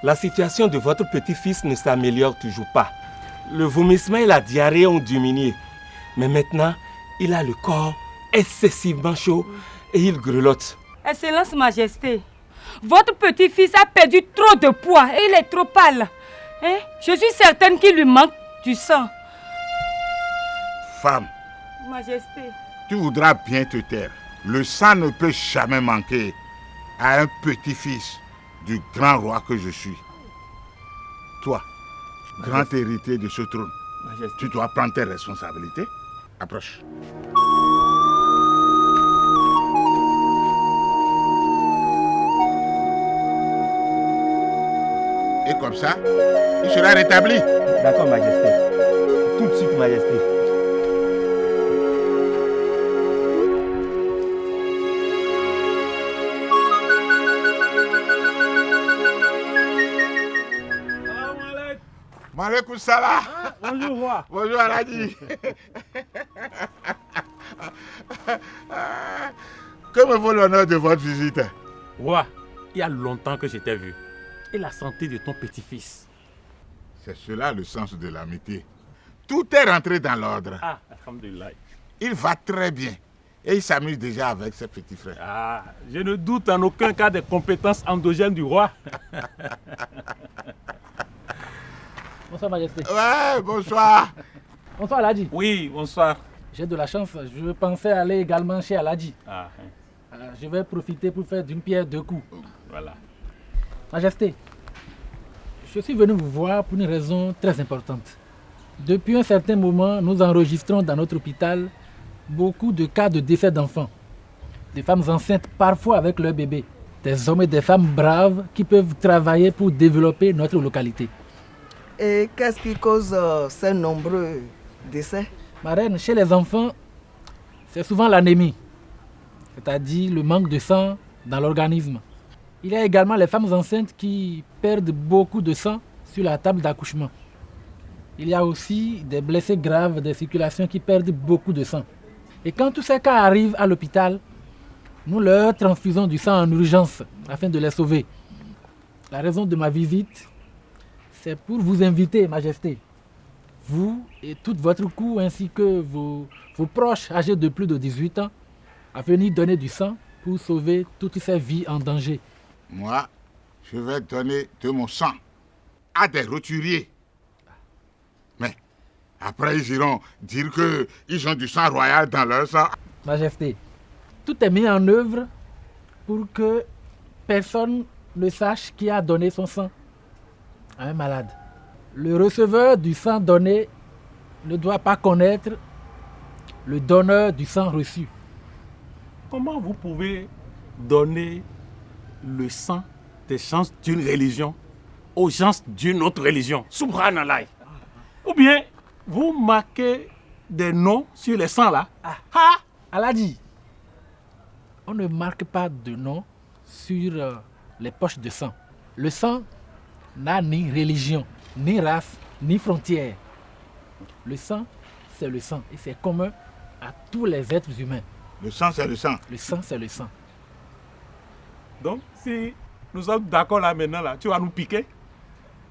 La situation de votre petit-fils ne s'améliore toujours pas. Le vomissement et la diarrhée ont diminué. Mais maintenant, il a le corps excessivement chaud et il grelotte. Excellence Majesté, votre petit-fils a perdu trop de poids et il est trop pâle. Je suis certaine qu'il lui manque du sang. Femme, Majesté, tu voudras bien te taire. Le sang ne peut jamais manquer à un petit-fils du grand roi que je suis. Toi, grand héritier de ce trône, Majesté. tu dois prendre tes responsabilités. Approche. Et comme ça, il sera rétabli. D'accord, Majesté. Tout de suite, Majesté. Malekoum salam. Bonjour, roi. Bonjour Aladi. Que me vaut l'honneur de votre visite? Roi, il y a longtemps que je t'ai vu. Et la santé de ton petit-fils? C'est cela le sens de l'amitié. Tout est rentré dans l'ordre. Ah, alhamdulillah. Il va très bien. Et il s'amuse déjà avec ses petits frères. Ah, je ne doute en aucun cas des compétences endogènes du roi. Bonsoir, Majesté. Ouais, bonsoir. Bonsoir, Aladji. Oui, bonsoir. J'ai de la chance. Je pensais aller également chez Aladji. Ah, Je vais profiter pour faire d'une pierre deux coups. voilà. Majesté, je suis venu vous voir pour une raison très importante. Depuis un certain moment, nous enregistrons dans notre hôpital beaucoup de cas de décès d'enfants. Des femmes enceintes, parfois avec leur bébé. Des hommes et des femmes braves qui peuvent travailler pour développer notre localité. Et qu'est-ce qui cause ces nombreux décès? Ma reine, chez les enfants, c'est souvent l'anémie, c'est-à-dire le manque de sang dans l'organisme. Il y a également les femmes enceintes qui perdent beaucoup de sang sur la table d'accouchement. Il y a aussi des blessés graves des circulations qui perdent beaucoup de sang. Et quand tous ces cas arrivent à l'hôpital, nous leur transfusons du sang en urgence afin de les sauver. La raison de ma visite, c'est pour vous inviter, Majesté, vous et toute votre cour ainsi que vos proches âgés de plus de 18 ans, à venir donner du sang pour sauver toutes ces vies en danger. Moi, je vais donner de mon sang à des roturiers. Mais après, ils iront dire qu'ils ont du sang royal dans leur sang. Majesté, tout est mis en œuvre pour que personne ne sache qui a donné son sang à un malade. Le receveur du sang donné ne doit pas connaître le donneur du sang reçu. Comment vous pouvez donner le sang des gens d'une religion aux gens d'une autre religion? Subhanallah. Ou bien, vous marquez des noms sur les sangs là? Aladji, on ne marque pas de nom sur les poches de sang. Le sang n'a ni religion, ni race, ni frontière. Le sang, c'est le sang et c'est commun à tous les êtres humains. Le sang, c'est le sang. Le sang, c'est le sang. Donc, si nous sommes d'accord là maintenant, là, tu vas nous piquer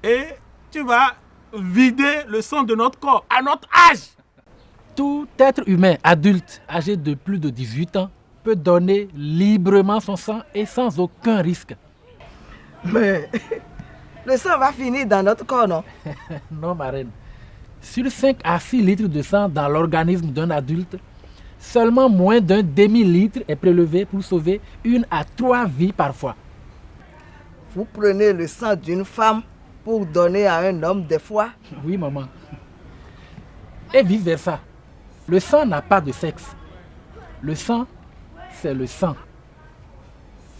et tu vas vider le sang de notre corps à notre âge. Tout être humain adulte âgé de plus de 18 ans peut donner librement son sang et sans aucun risque. Mais le sang va finir dans notre corps, non? Non, ma reine. Sur 5 à 6 litres de sang dans l'organisme d'un adulte, seulement moins d'un demi-litre est prélevé pour sauver 1 à 3 vies parfois. Vous prenez le sang d'une femme pour donner à un homme des fois? Oui, maman. Et vice-versa. Le sang n'a pas de sexe. Le sang, c'est le sang.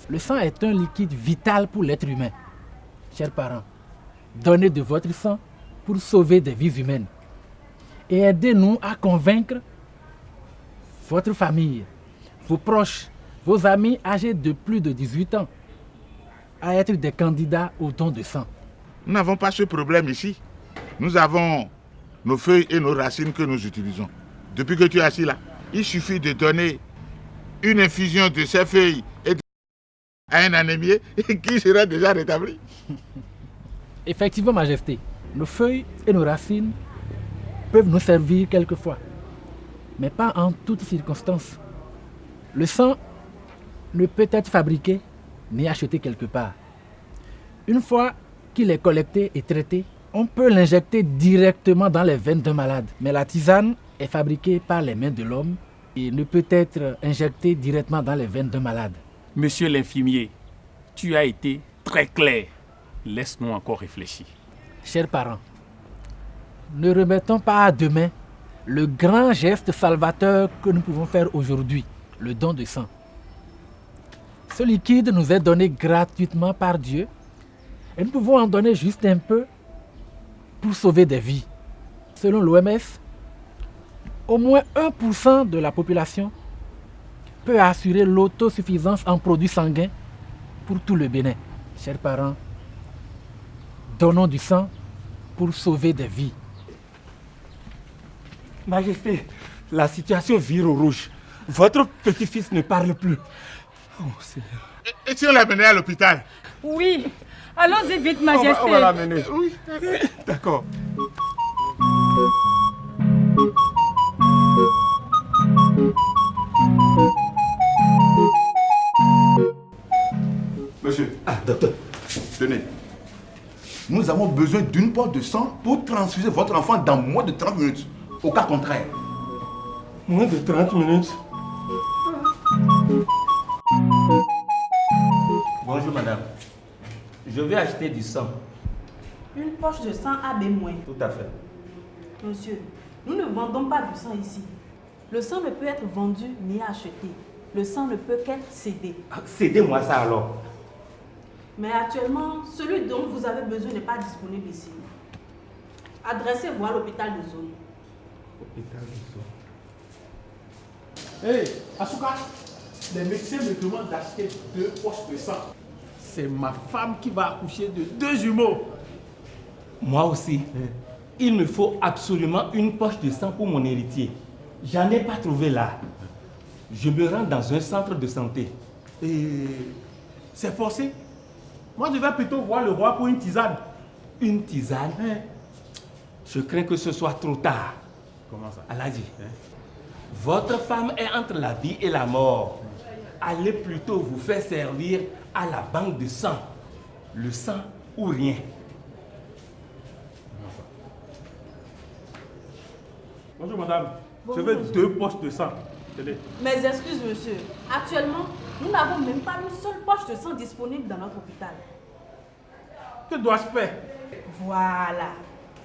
Le sang est un liquide vital pour l'être humain. Chers parents, donnez de votre sang pour sauver des vies humaines. Et aidez-nous à convaincre votre famille, vos proches, vos amis âgés de plus de 18 ans à être des candidats au don de sang. Nous n'avons pas ce problème ici. Nous avons nos feuilles et nos racines que nous utilisons. Depuis que tu es assis là, il suffit de donner une infusion de ces feuilles et à un anémié qui sera déjà rétabli. Effectivement, Majesté, nos feuilles et nos racines peuvent nous servir quelquefois, mais pas en toutes circonstances. Le sang ne peut être fabriqué ni acheté quelque part. Une fois qu'il est collecté et traité, on peut l'injecter directement dans les veines d'un malade. Mais la tisane est fabriquée par les mains de l'homme et ne peut être injectée directement dans les veines d'un malade. Monsieur l'infirmier, tu as été très clair. Laisse-nous encore réfléchir. Chers parents, ne remettons pas à demain le grand geste salvateur que nous pouvons faire aujourd'hui, le don de sang. Ce liquide nous est donné gratuitement par Dieu et nous pouvons en donner juste un peu pour sauver des vies. Selon l'OMS, au moins 1% de la population peut assurer l'autosuffisance en produits sanguins pour tout le Bénin. Chers parents, donnons du sang pour sauver des vies. Majesté, la situation vire au rouge. Votre petit-fils ne parle plus. Oh, Seigneur. Et si on l'a mené à l'hôpital? Oui. Allons-y vite, Majesté. On va l'amener. Oui, d'accord. Monsieur, Docteur. tenez. Nous avons besoin d'une poche de sang pour transfuser votre enfant dans moins de 30 minutes. Au cas contraire. Moins de 30 minutes. Bonjour, madame. Je vais acheter du sang. Une poche de sang AB-. Tout à fait. Monsieur, nous ne vendons pas du sang ici. Le sang ne peut être vendu ni acheté. Le sang ne peut qu'être cédé. Cédez-moi ça alors. Mais actuellement, celui dont vous avez besoin n'est pas disponible ici. Adressez-vous à l'hôpital de zone. Hôpital de zone. Hé, Asuka, les médecins me demandent d'acheter 2 poches de sang. C'est ma femme qui va accoucher de 2 jumeaux. Moi aussi. Il me faut absolument une poche de sang pour mon héritier. J'en ai pas trouvé là. Je me rends dans un centre de santé. Et c'est forcé. Moi, je vais plutôt voir le roi pour une tisane. Une tisane? Je crains que ce soit trop tard. Comment ça? Aladji, votre femme est entre la vie et la mort. Allez plutôt vous faire servir à la banque de sang. Le sang ou rien. Bonjour madame. Bonjour, je veux monsieur. 2 poches de sang. Tenez. Mes excuses, monsieur. Actuellement, nous n'avons même pas une seule poche de sang disponible dans notre hôpital. Que dois-je faire? Voilà.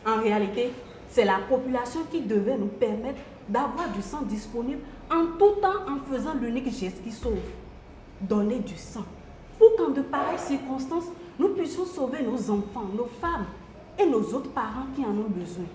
En réalité, c'est la population qui devait nous permettre d'avoir du sang disponible en tout temps en faisant l'unique geste qui sauve. Donner du sang. Pour qu'en de pareilles circonstances, nous puissions sauver nos enfants, nos femmes et nos autres parents qui en ont besoin.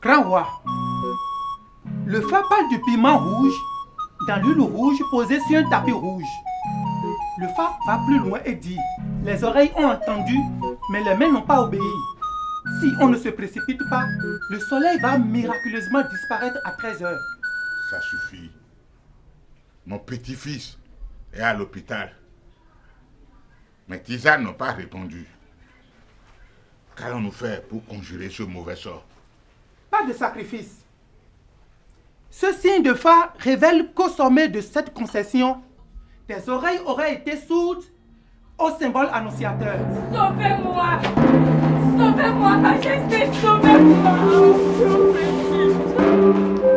Grand roi, le phare parle du piment rouge dans l'huile rouge posée sur un tapis rouge. Le phare va plus loin et dit: les oreilles ont entendu, mais les mains n'ont pas obéi. Si on ne se précipite pas, le soleil va miraculeusement disparaître à 13 heures. Ça suffit. Mon petit-fils est à l'hôpital. Mes tisanes n'ont pas répondu. Qu'allons-nous faire pour conjurer ce mauvais sort? Pas de sacrifice. Ce signe de phare révèle qu'au sommet de cette concession, tes oreilles auraient été sourdes au symbole annonciateur. Sauvez-moi! Sauvez-moi, Majesté, sauvez-moi!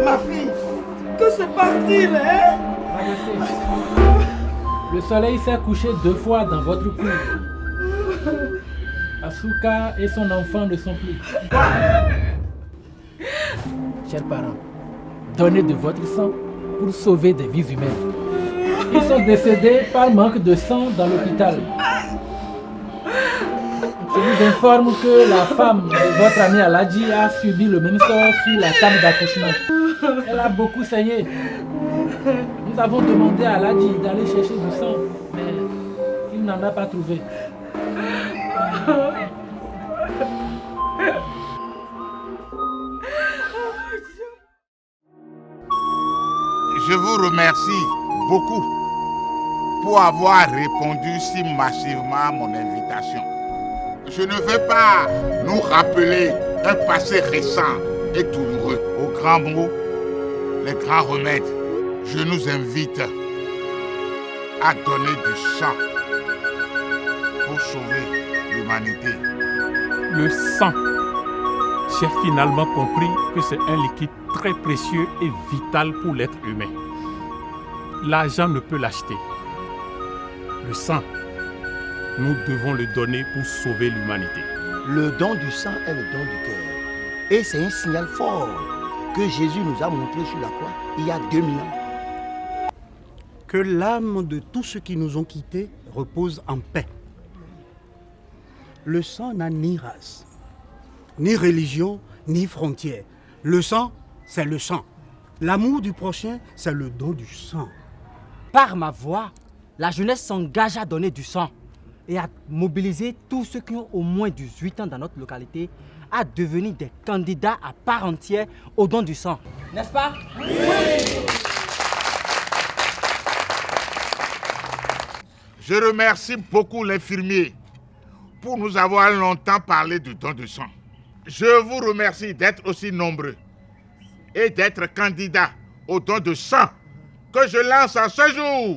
Ma fille, que se passe-t-il, hein? Majesté, le soleil s'est couché 2 fois dans votre cour. Asuka et son enfant ne sont plus. Chers parents, donnez de votre sang pour sauver des vies humaines. Ils sont décédés par manque de sang dans l'hôpital. Je vous informe que la femme de votre ami Aladji a subi le même sort sur la table d'accouchement. Elle a beaucoup saigné. Nous avons demandé à Aladji d'aller chercher du sang, mais il n'en a pas trouvé. Je vous remercie beaucoup pour avoir répondu si massivement à mon invitation. Je ne vais pas nous rappeler un passé récent et douloureux. Aux grands mots, les grands remèdes, je nous invite à donner du sang pour sauver l'humanité. Le sang. J'ai finalement compris que c'est un liquide très précieux et vital pour l'être humain. L'argent ne peut l'acheter. Le sang, nous devons le donner pour sauver l'humanité. Le don du sang est le don du cœur. Et c'est un signal fort que Jésus nous a montré sur la croix il y a 2000 ans. Que l'âme de tous ceux qui nous ont quittés repose en paix. Le sang n'a ni race, ni religion, ni frontière. Le sang, c'est le sang. L'amour du prochain, c'est le don du sang. Par ma voix, la jeunesse s'engage à donner du sang et à mobiliser tous ceux qui ont au moins 18 ans dans notre localité à devenir des candidats à part entière au don du sang. N'est-ce pas? Oui! Je remercie beaucoup l'infirmier pour nous avoir longtemps parlé du don de sang. Je vous remercie d'être aussi nombreux et d'être candidats au don de sang que je lance à ce jour.